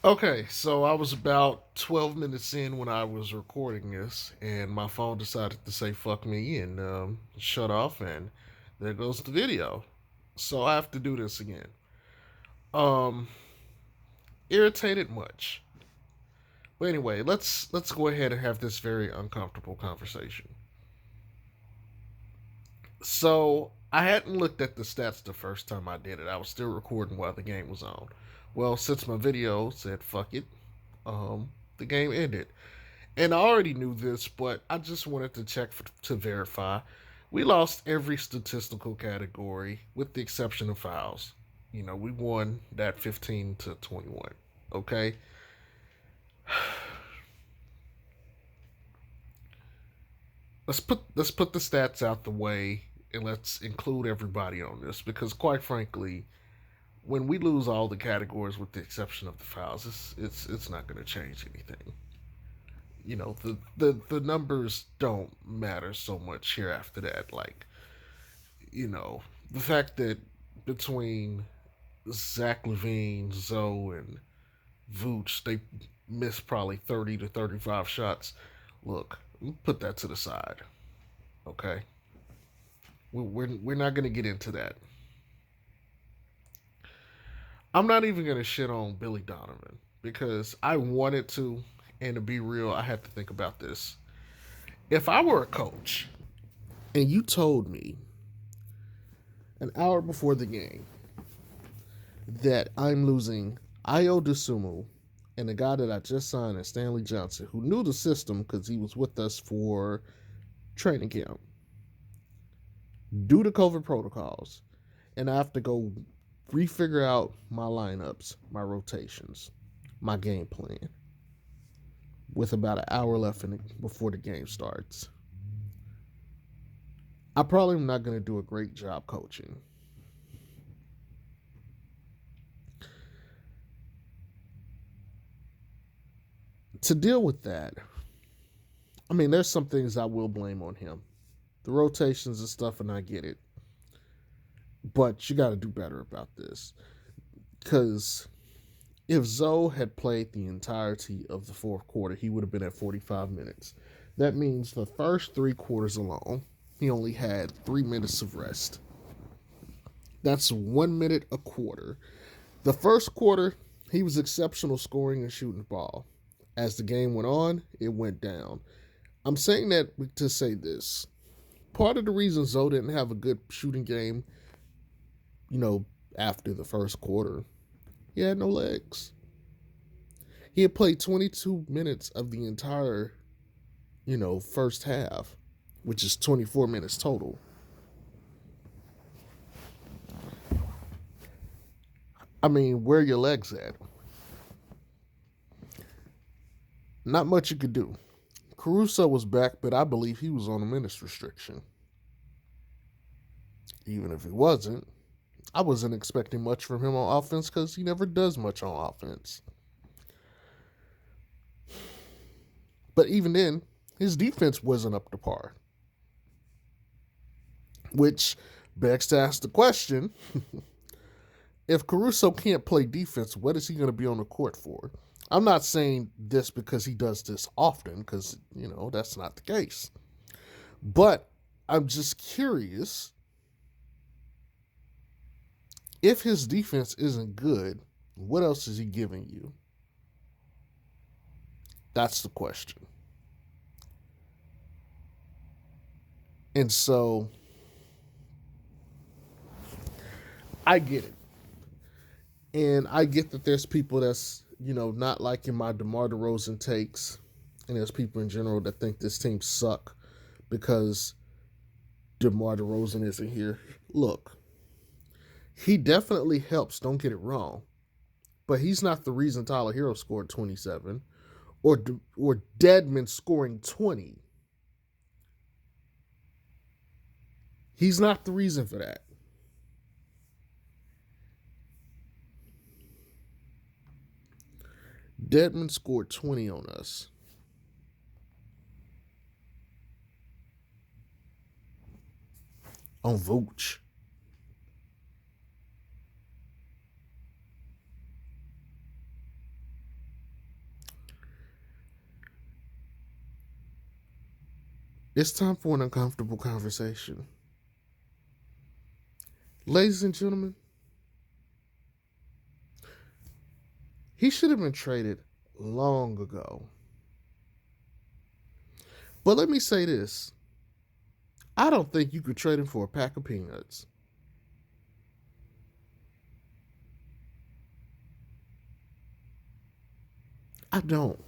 Okay, so I was about 12 minutes in when I was recording this, and my phone decided to say fuck me and shut off, and there goes the video. So I have to do this again. Um, Irritated much. But anyway, let's go ahead and have this very uncomfortable conversation. So I hadn't looked at the stats the first time I did it. I was still recording while the game was on. Well, since my video said fuck it, the game ended. And I already knew this, but I just wanted to check to verify. We lost every statistical category with the exception of fouls. You know, we won that 15-21. Okay? Let's put the stats out the way and let's include everybody on this because quite frankly, when we lose all the categories with the exception of the fouls, it's not going to change anything. You know, the numbers don't matter so much here after that. Like, you know, the fact that between Zach Levine, Zoe, and Vooch, they missed probably 30 to 35 shots. Look, put that to the side, okay? We're not going to get into that. I'm not even going to shit on Billy Donovan because I wanted to, and to be real, I had to think about this. If I were a coach and you told me an hour before the game that I'm losing Io DeSumo and the guy that I just signed is Stanley Johnson, who knew the system because he was with us for training camp, due to COVID protocols, and I have to go refigure out my lineups, my rotations, my game plan with about an hour left before the game starts. I probably am not going to do a great job coaching. To deal with that, I mean, there's some things I will blame on him. The rotations and stuff, and I get it. But you got to do better about this. Because if Zoe had played the entirety of the fourth quarter, he would have been at 45 minutes. That means the first three quarters alone, he only had 3 minutes of rest. That's 1 minute a quarter. The first quarter, he was exceptional scoring and shooting the ball. As the game went on, it went down. I'm saying that to say this. Part of the reason Zoe didn't have a good shooting game, you know, after the first quarter, he had no legs. He had played 22 minutes of the entire, first half, which is 24 minutes total. I mean, where are your legs at? Not much you could do. Caruso was back, but I believe he was on a minutes restriction. Even if he wasn't, I wasn't expecting much from him on offense because he never does much on offense. But even then, his defense wasn't up to par, which begs to ask the question, if Caruso can't play defense, what is he going to be on the court for? I'm not saying this because he does this often, because, that's not the case. But I'm just curious, if his defense isn't good, what else is he giving you? That's the question. And so I get it. And I get that there's people that's, not liking my DeMar DeRozan takes. And there's people in general that think this team suck because DeMar DeRozan isn't here. Look, he definitely helps, don't get it wrong. But he's not the reason Tyler Hero scored 27 or Dedmon scoring 20. He's not the reason for that. Dedmon scored 20 on us. On Vooch. It's time for an uncomfortable conversation. Ladies and gentlemen, he should have been traded long ago. But let me say this, I don't think you could trade him for a pack of peanuts. I don't.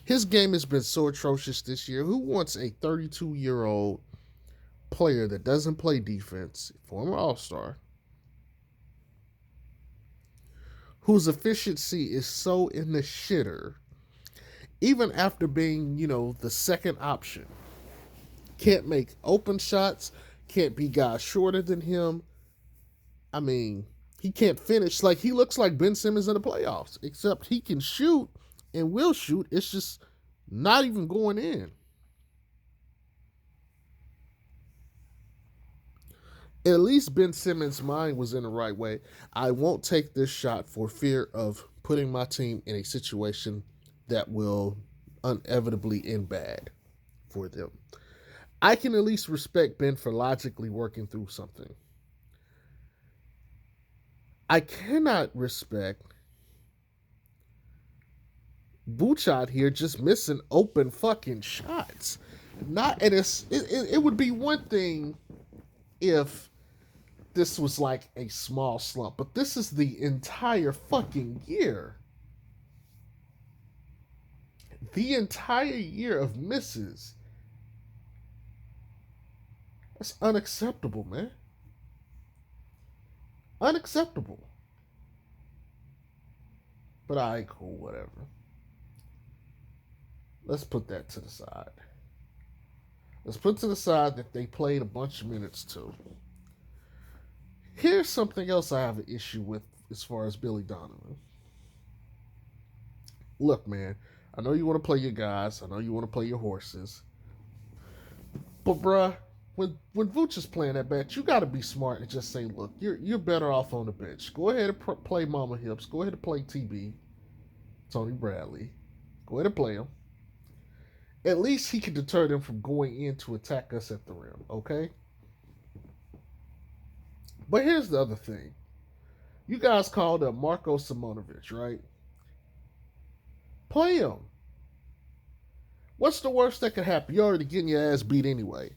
His game has been so atrocious this year. Who wants a 32-year-old player that doesn't play defense, former All Star, whose efficiency is so in the shitter, even after being, the second option? Can't make open shots, can't be guys shorter than him. I mean, he can't finish. Like, he looks like Ben Simmons in the playoffs, except he can shoot and will shoot. It's just not even going in. At least Ben Simmons' mind was in the right way. I won't take this shot for fear of putting my team in a situation that will inevitably end bad for them. I can at least respect Ben for logically working through something. I cannot respect Vooch out here just missing open fucking shots. Not and it would be one thing if this was like a small slump, but this is the entire fucking year. The entire year of misses. That's unacceptable, man. Unacceptable. But all right, cool, whatever. Let's put that to the side. Let's put to the side that they played a bunch of minutes too. Here's something else I have an issue with as far as Billy Donovan. Look, man, I know you want to play your guys. I know you want to play your horses. But, bruh, when Vooch is playing that bench, you got to be smart and just say, look, you're better off on the bench. Go ahead and play Mama Hips. Go ahead and play TB, Tony Bradley. Go ahead and play him. At least he can deter them from going in to attack us at the rim, okay? But here's the other thing. You guys called up Marko Simonovic, right? Play him. What's the worst that could happen? You're already getting your ass beat anyway.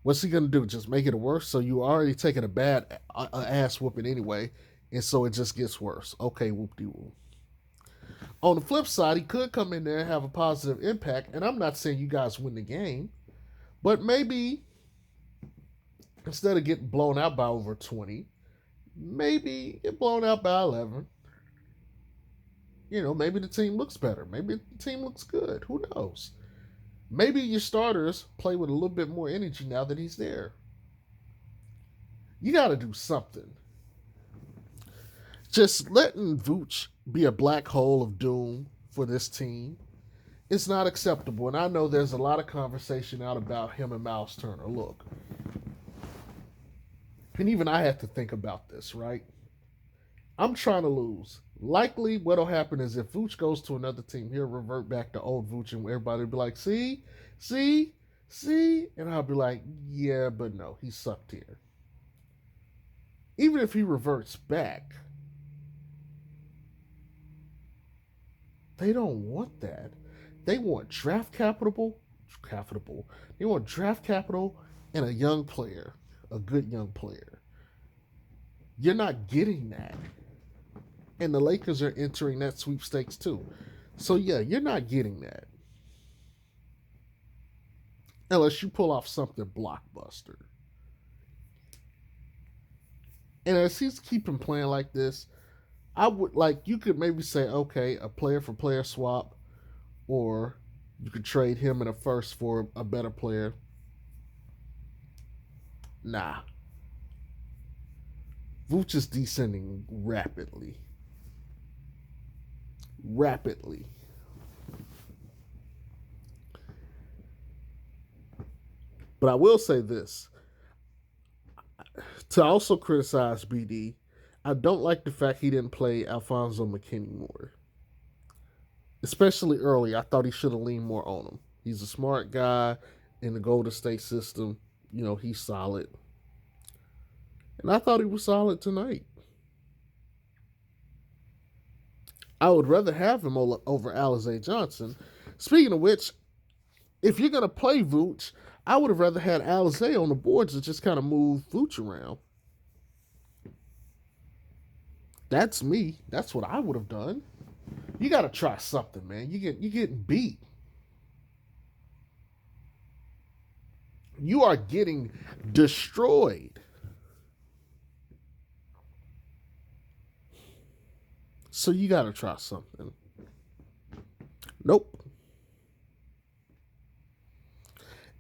What's he gonna do? Just make it worse? So you already taking a bad ass whooping anyway, and so it just gets worse. Okay, whoop de whoop. On the flip side, he could come in there and have a positive impact. And I'm not saying you guys win the game, but maybe instead of getting blown out by over 20, maybe get blown out by 11. Maybe the team looks better. Maybe the team looks good. Who knows? Maybe your starters play with a little bit more energy now that he's there. You got to do something. Just letting Vooch be a black hole of doom for this team is not acceptable. And I know there's a lot of conversation out about him and Miles Turner. Look, and even I have to think about this, right? I'm trying to lose. Likely, what'll happen is if Vooch goes to another team, he'll revert back to old Vooch, and everybody will be like, "See, see, see," and I'll be like, "Yeah, but no, he sucked here." Even if he reverts back, they don't want that. They want draft capital. They want draft capital and a young player, a good young player. You're not getting that. And the Lakers are entering that sweepstakes too. So yeah, you're not getting that. Unless you pull off something blockbuster. And as he's keeping playing like this, I would like you could maybe say, okay, a player for player swap, or you could trade him in a first for a better player. Nah. Vooch is descending rapidly. Rapidly. But I will say this. To also criticize BD, I don't like the fact he didn't play Alfonso McKinney more. Especially early. I thought he should have leaned more on him. He's a smart guy. in the Golden State system. He's solid. And I thought he was solid tonight. I would rather have him over Alize Johnson. Speaking of which, if you're going to play Vooch, I would have rather had Alize on the boards to just kind of move Vooch around. That's me. That's what I would have done. You got to try something, man. You're getting beat. You are getting destroyed. So you got to try something. Nope.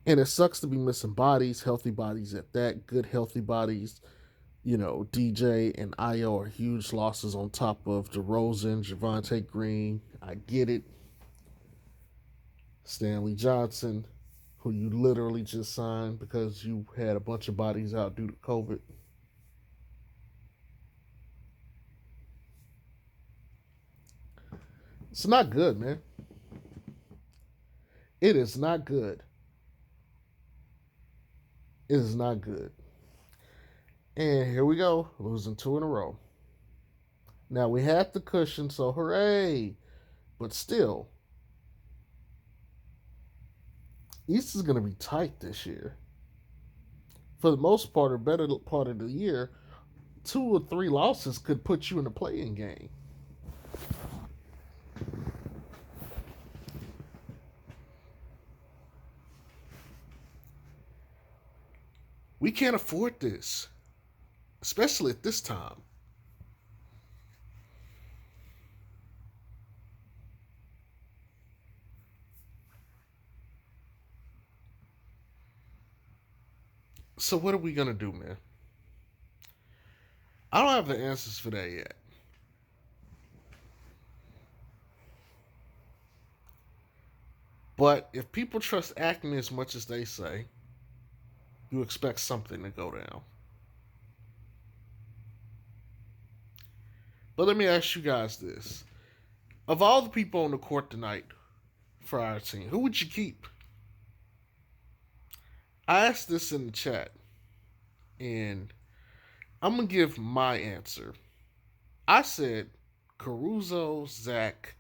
And it sucks to be missing bodies, healthy bodies at that, good healthy bodies. DJ and Ayo are huge losses on top of DeRozan, Javonte Green. I get it. Stanley Johnson, who you literally just signed because you had a bunch of bodies out due to COVID. It's not good, man. It is not good. It is not good. And here we go, losing 2 in a row. Now we had the cushion, so hooray! But still, East is going to be tight this year. For the most part, or better part of the year, 2 or 3 losses could put you in a play-in game. We can't afford this, especially at this time. So what are we going to do, man? I don't have the answers for that yet. But if people trust Acme as much as they say, you expect something to go down. But let me ask you guys this. Of all the people on the court tonight for our team, who would you keep? I asked this in the chat, and I'm going to give my answer. I said Caruso, Zach,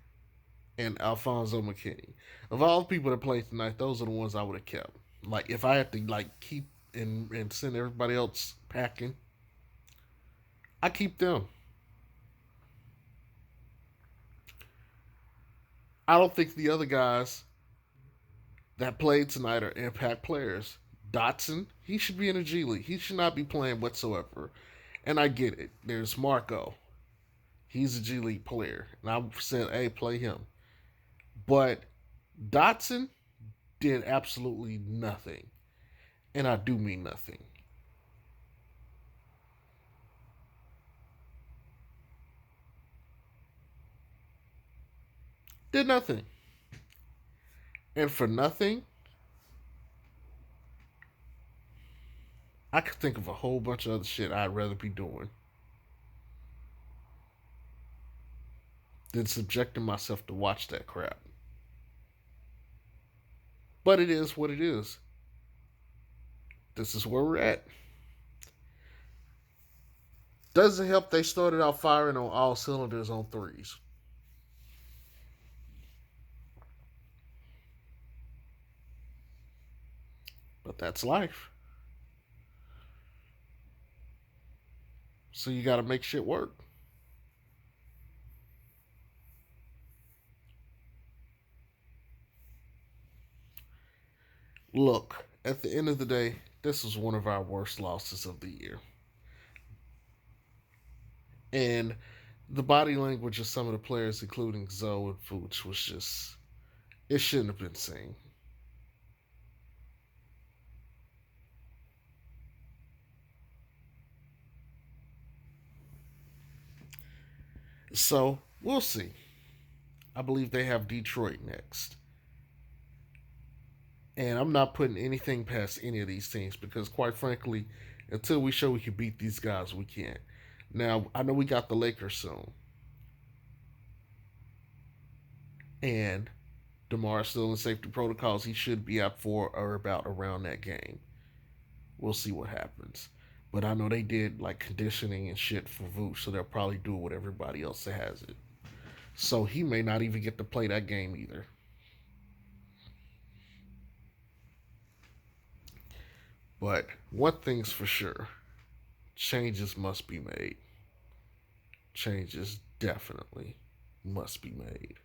and Alfonso McKinney. Of all the people that played tonight, those are the ones I would have kept. Like, if I had to, keep and send everybody else packing, I keep them. I don't think the other guys that played tonight are impact players. Dotson, he should be in a G League. He should not be playing whatsoever. And I get it. There's Marco. He's a G League player. And I said, hey, play him. But Dotson did absolutely nothing. And I do mean nothing. Did nothing. And for nothing, I could think of a whole bunch of other shit I'd rather be doing than subjecting myself to watch that crap. But it is what it is. This is where we're at. Doesn't help they started out firing on all cylinders on threes. But that's life. So you got to make shit work. Look, at the end of the day, this was one of our worst losses of the year. And the body language of some of the players, including Zoe and Vooch, was just, it shouldn't have been seen. So we'll see. I believe they have Detroit next. And I'm not putting anything past any of these teams because, quite frankly, until we show we can beat these guys, we can't. Now, I know we got the Lakers soon. And DeMar is still in safety protocols. He should be out for or about around that game. We'll see what happens. But I know they did like conditioning and shit for Vooch, so they'll probably do it with everybody else that has it. So he may not even get to play that game either. But one thing's for sure, changes must be made. Changes definitely must be made.